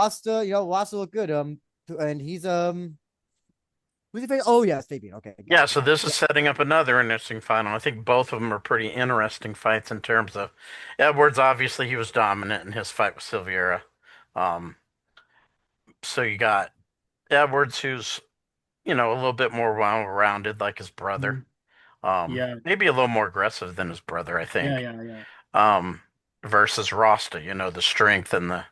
Rosta, Rosta looked good. And he's who's he face? Oh yes, Fabian. Okay, Yeah, gotcha, so gotcha. this is Yeah. setting up another interesting final. I think both of them are pretty interesting fights in terms of Edwards. Obviously, he was dominant in his fight with Silveira. Um, so you got Edwards, who's a little bit more well-rounded, like his brother. Mhm. Yeah, Maybe a little more aggressive than his brother, I yeah, think. yeah, yeah. Um, versus Rosta, the strength and the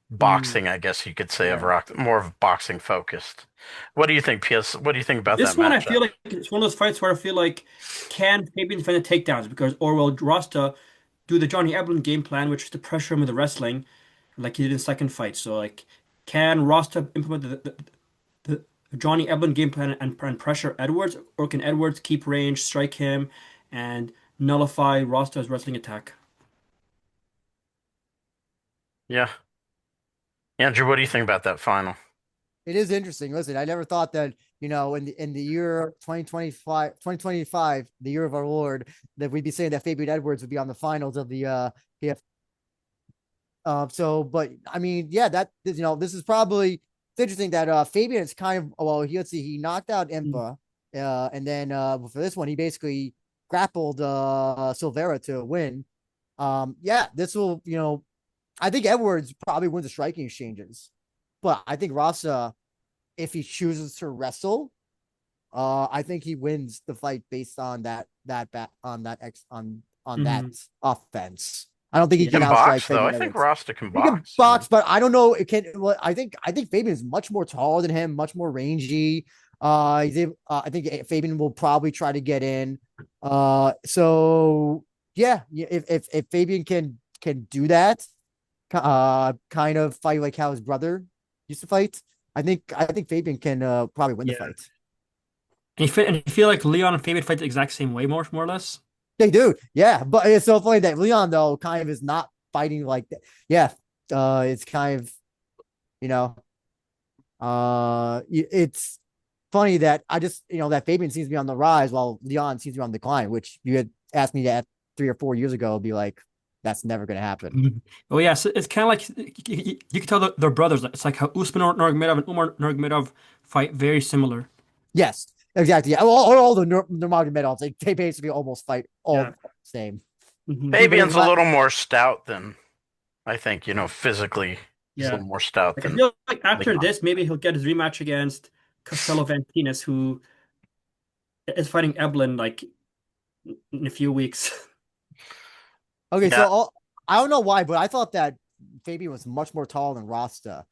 Mm, boxing, I guess you could say, of yeah. Rock, more of boxing focused. What do you think, PS? What do you think about that This one, I matchup? feel like it's one of those fights where I feel like can Fabian defend the takedowns because or will Rosta do the Johnny Eblen game plan, which is to pressure him with the wrestling, like he did in the second fight. So like, can Rosta implement the Johnny Eblen game plan and pressure Edwards, or can Edwards keep range, strike him, and nullify Rosta's wrestling attack? Yeah. Andrew, what do you think about that final? It is interesting. Listen, I never thought that, in the year 2025, the year of our Lord, that we'd be saying that Fabian Edwards would be on the finals of the PF. But I mean, yeah, this is probably it's interesting that Fabian is kind of well, let's see, he knocked out Mm. Impa, and then for this one, he basically grappled Silvera to win. Yeah, this will, I think Edwards probably wins the striking exchanges, but I think Rossa, if he chooses to wrestle, I think he wins the fight based on that Hmm. offense. I don't think he Yeah. can Can outstrike box though. I Fabian think Edwards. Rosta can He can box. box, but I don't know. It can. Well, I think Fabian is much more taller than him, much more rangy. I think Fabian will probably try to get in. So yeah, if Fabian can do that, kind of fight like how his brother used to fight, I think Fabian can probably win the Yeah. fight. And you feel like Leon and Fabian fight the exact same way, more or less. They do, yeah. But it's so funny that Leon though kind of is not fighting like that. Yeah, it's kind of you know, it's funny that I just that Fabian seems to be on the rise while Leon seems to be on the decline. Which you had asked me that 3 or 4 years ago, I'd be like, that's never going to happen. Mhm. Oh yeah, so it's kind of like you can tell that they're brothers. It's like how Usman Nurmagomedov and Umar Nurmagomedov fight very similar. Yes, exactly. Yeah, all the Nurmagomedovs, they basically almost fight all Yeah. the same. Hmm. But Fabian's a little more stout than I think, physically he's a Yeah. little more stout Like I than feel like after Leon. this, maybe he'll get his rematch against Costello Vantinas, who is fighting Eblin like in a few weeks. okay, Yeah, so I don't know why, but I thought that Fabian was much more tall than Rasta.